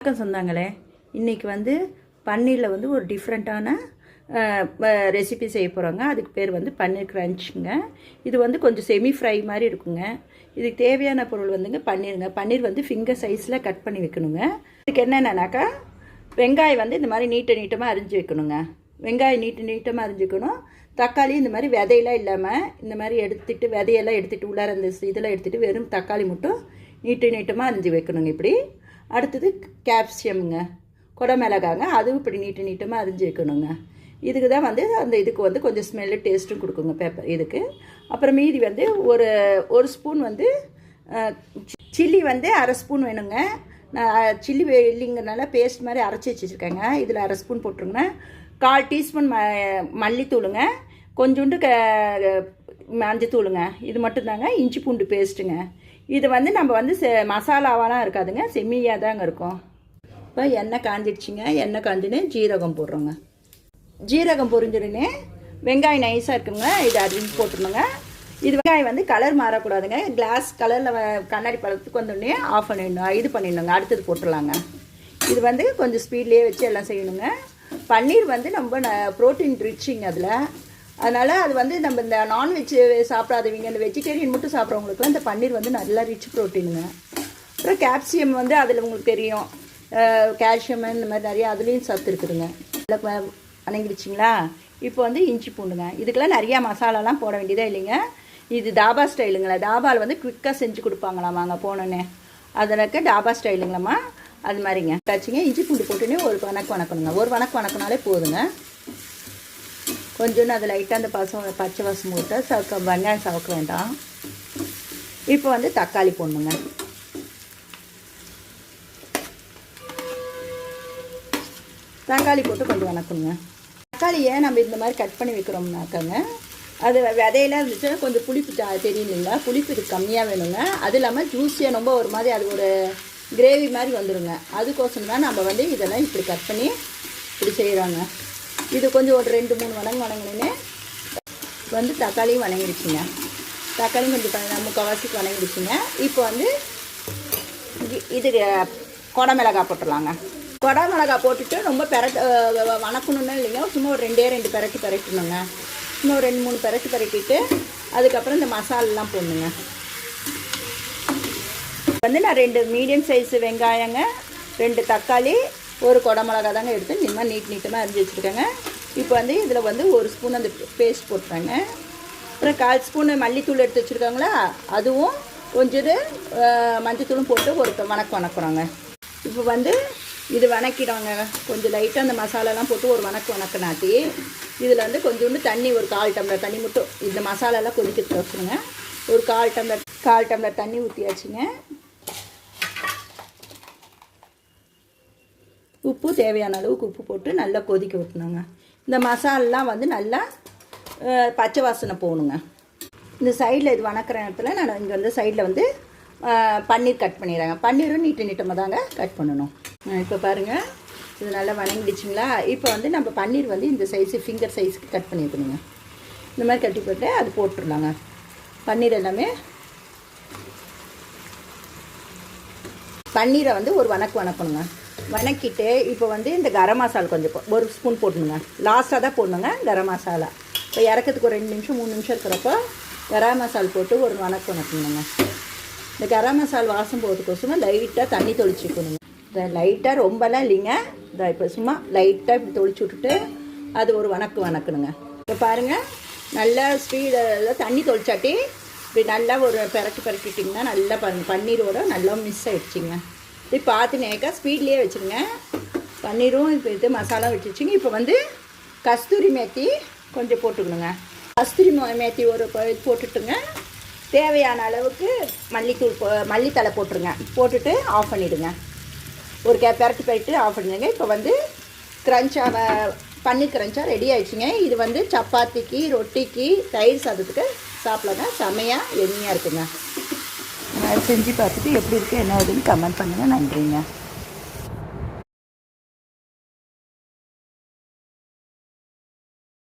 வணக்கம் சொன்னாங்களே. இன்றைக்கி வந்து பன்னீரில் வந்து ஒரு டிஃப்ரெண்ட்டான ரெசிபி செய்ய போகிறோங்க. அதுக்கு பேர் வந்து பன்னீர் கிரன்ச்சுங்க. இது வந்து கொஞ்சம் செமி ஃப்ரை மாதிரி இருக்குங்க. இதுக்கு தேவையான பொருள் வந்துங்க பன்னீருங்க. பன்னீர் வந்து ஃபிங்கர் சைஸில் கட் பண்ணி வைக்கணுங்க. இதுக்கு என்னென்னாக்கா வெங்காயம் வந்து இந்த மாதிரி நீட்டமாக அரிஞ்சு வைக்கணுங்க. வெங்காயம் நீட்டமாக அரிஞ்சிக்கணும். தக்காளி இந்த மாதிரி விதையெல்லாம் இல்லாமல் இந்த மாதிரி எடுத்துகிட்டு விதையெல்லாம் எடுத்துகிட்டு உள்ளார இந்த இதெல்லாம் எடுத்துகிட்டு வெறும் தக்காளி மட்டும் நீட்டமாக அரிஞ்சு வைக்கணுங்க. இப்படி அடுத்தது கேப்சியமுங்க, குடமிளகாங்க, அதுவும் இப்படி நீட்டமாக அரிஞ்சு வைக்கணுங்க. இதுக்கு தான் வந்து அந்த இதுக்கு வந்து கொஞ்சம் ஸ்மெல்லு டேஸ்ட்டும் கொடுக்குங்க பேப்பர் இதுக்கு. அப்புறம் மீதி வந்து ஒரு ஸ்பூன் வந்து சில்லி வந்து அரை ஸ்பூன் வேணுங்க. நான் சில்லி இல்லைங்கிறனால பேஸ்ட் மாதிரி அரைச்சி வச்சுருக்கேங்க. இதில் அரை ஸ்பூன் போட்டுருங்க. 1/4 டீஸ்பூன் மல்லித்தூளுங்க, கொஞ்சோண்டு மஞ்சத்தூளுங்க. இது மட்டும்தாங்க. இஞ்சி பூண்டு பேஸ்ட்டுங்க. இது வந்து நம்ம வந்து மசாலாவெலாம் இருக்காதுங்க, செம்மியாக தாங்க இருக்கும். இப்போ எண்ணெய் காஞ்சிடுச்சிங்க. எண்ணெய் காஞ்சின்னு ஜீரகம் போடுறோங்க. ஜீரகம் பொரிஞ்சிடுன்னு வெங்காயம் நைஸாக இருக்குங்க, இது அரிஞ்சு போட்டுருணுங்க. இது வெங்காயம் வந்து கலர் மாறக்கூடாதுங்க. கிளாஸ் கலரில் கண்ணாடி பழத்துக்கு வந்தோடனே ஆஃப் பண்ணிடணும், இது பண்ணிடணுங்க. அடுத்தது போட்டுடலாங்க. இது வந்து கொஞ்சம் ஸ்பீட்லேயே வச்சு எல்லாம் செய்யணுங்க. பன்னீர் வந்து நம்ம ப்ரோட்டீன் ரிச்சிங்க அதில். அதனால் அது வந்து நம்ம இந்த நான்வெஜ் சாப்பிடாதவங்க, இந்த வெஜிடேரியன் மட்டும் சாப்பிட்றவங்களுக்குலாம் இந்த பன்னீர் வந்து நல்லா ரிச் ப்ரோட்டீனுங்க. அப்புறம் கேப்சியம் வந்து அதில் உங்களுக்கு தெரியும், கால்சியம் இந்த மாதிரி நிறைய அதுலேயும் சத்து இருக்குதுங்க. வணங்கிடுச்சிங்களா? இப்போ வந்து இஞ்சி பூண்டுங்க. இதுக்கெல்லாம் நிறையா மசாலாலாம் போட வேண்டியதே இல்லைங்க. இது தாபா ஸ்டைலுங்களா. தாபாவில் வந்து குவிக்காக செஞ்சு கொடுப்பாங்களாமாங்க போனோன்னே. அதற்கு தாபா ஸ்டைலுங்களாம்மா, அது மாதிரிங்க. வச்சுங்க இஞ்சி பூண்டு போட்டுன்னே ஒரு வணக்கணுங்க. ஒரு வணக்கினாலே போதுங்க. கொஞ்சோன்னு அது லைட்டாக அந்த பச்சை வாசம் போட்டு வெங்காயம் சவக்க வேண்டாம். இப்போ வந்து தக்காளி போடணுங்க. தக்காளி போட்டு கொஞ்சம் வணக்கணுங்க. தக்காளி ஏன் நம்ம இந்த மாதிரி கட் பண்ணி வைக்கிறோம்னாக்காங்க, அது விதையெல்லாம் இருந்துச்சுன்னா கொஞ்சம் புளிப்பு தெரியும் இல்லைங்களா, புளிப்பு இது கம்மியாக வேணுங்க. அது இல்லாமல் ஜூஸியாக ரொம்ப ஒரு மாதிரி அது ஒரு கிரேவி மாதிரி வந்துடுங்க. அதுக்கோசரம் தான் நம்ம வந்து இதெல்லாம் இப்படி கட் பண்ணி இப்படி செய்கிறாங்க. இது கொஞ்சம் ஒரு 2-3 வணங்கினே வந்து தக்காளியும் வணங்கிடுச்சுங்க. தக்காளியும் கொஞ்சம் முக்கால்வாசிக்கு வணங்கிடுச்சுங்க. இப்போ வந்து இது குடமிளகாய் போட்டுடலாங்க. குடமிளகாய் போட்டுட்டு ரொம்ப வணக்கணுன்னு இல்லைங்க, சும்மா ஒரு 2 பெரட்டணுங்க. சும்மா ஒரு 2-3 பெரட்டிட்டு அதுக்கப்புறம் இந்த மசாலெலாம் போடணுங்க. வந்து நான் 2 மீடியம் சைஸு வெங்காயங்க, 2 தக்காளி, ஒரு குடமிளகா தாங்க எடுத்து இந்த நீட்டமாக அரிஞ்சு வச்சுருக்கேங்க. இப்போ வந்து இதில் வந்து 1 ஸ்பூன் அந்த பேஸ்ட் போட்டுறாங்க. அப்புறம் 1/4 ஸ்பூன் மல்லித்தூள் எடுத்து வச்சுருக்காங்களா, அதுவும் கொஞ்சம் மஞ்சத்தூளும் போட்டு ஒரு வணக்குறாங்க. இப்போ வந்து இது வணக்கிடுவாங்க. கொஞ்சம் லைட்டாக அந்த மசாலாலாம் போட்டு ஒரு வணக்கினாட்டி இதில் வந்து கொஞ்சோண்டு தண்ணி, ஒரு 1/4 டம்ளர் தண்ணி மட்டும் இந்த மசாலாலாம் கொதிக்கிறதுக்கு வச்சுருங்க. ஒரு 1/4 டம்ளர் தண்ணி ஊற்றியாச்சுங்க. உப்பு தேவையான அளவுக்கு உப்பு போட்டு நல்லா கொதிக்க விட்டுணுங்க. இந்த மசாலெலாம் வந்து நல்லா பச்சை வாசனை போகணுங்க. இந்த சைடில் இது வணக்கிற இடத்துல நான் இங்கே வந்து சைடில் வந்து பன்னீர் கட் பண்ணிடுறேங்க. பன்னீரும் நீட்டமாக தாங்க கட் பண்ணணும். இப்போ பாருங்கள், இது நல்லா வணங்கிடுச்சிங்களா? இப்போ வந்து நம்ம பன்னீர் வந்து இந்த சைஸு ஃபிங்கர் சைஸுக்கு கட் பண்ணிக்கணுங்க. இந்த மாதிரி கட்டி போட்டு அது போட்டுடலாங்க. பன்னீர் எல்லாமே பன்னீரை வந்து ஒரு வணக்கணுங்க. வணக்கிட்டு இப்போ வந்து இந்த கரம் மசாலா கொஞ்சம் 1 ஸ்பூன் போடணுங்க. லாஸ்ட்டாக தான் போடணுங்க கரம் மசாலா. இப்போ இறக்கிறதுக்கு ஒரு 2 நிமிஷம் 3 நிமிஷம் இருக்கிறப்போ கரம் மசாலா போட்டு ஒரு வணக்கணுங்க. இந்த கரம் மசாலா வாசம் போகிறதுக்கோசமாக லைட்டாக தண்ணி தொளிச்சிக்கணுங்க. இந்த லைட்டாக ரொம்பலாம் இல்லைங்க, இந்த இப்போ சும்மா லைட்டாக இப்படி தொளிச்சு விட்டுட்டு அது ஒரு வணக்கணுங்க. இப்போ பாருங்கள், நல்லா ஸ்பீடில் தண்ணி தொளிச்சாட்டி இப்படி நல்லா ஒரு பெரட்டிட்டிங்கன்னா நல்லா பன்னீரோட நல்லா மிஸ் ஆகிடுச்சிங்க. இப்படி பார்த்து நேக்கா ஸ்பீட்லேயே வச்சுருங்க. பன்னீரும் இப்போ இது மசாலா வச்சுருச்சிங்க. இப்போ வந்து கஸ்தூரி மேத்தி கொஞ்சம் போட்டுக்கணுங்க. கஸ்தூரி மேத்தி ஒரு போட்டுட்டுங்க. தேவையான அளவுக்கு மல்லித்தலை போட்டுருங்க. போட்டுட்டு ஆஃப் பண்ணிவிடுங்க. ஒரு பெரட்டி ஆஃப் பண்ணிடுங்க. இப்போ வந்து பன்னீர் கிரன்ச்சாக ரெடி ஆகிடுச்சிங்க. இது வந்து சப்பாத்திக்கு, ரொட்டிக்கு, தயிர் சாதத்துக்கு சாப்பிடலாங்க. செம்மையாக எண்ணெயாக இருக்குங்க. செஞ்சு பார்த்துட்டு எப்படி இருக்குது என்ன ஆகுதுன்னு கமெண்ட் பண்ணுங்கள். நன்றிங்க.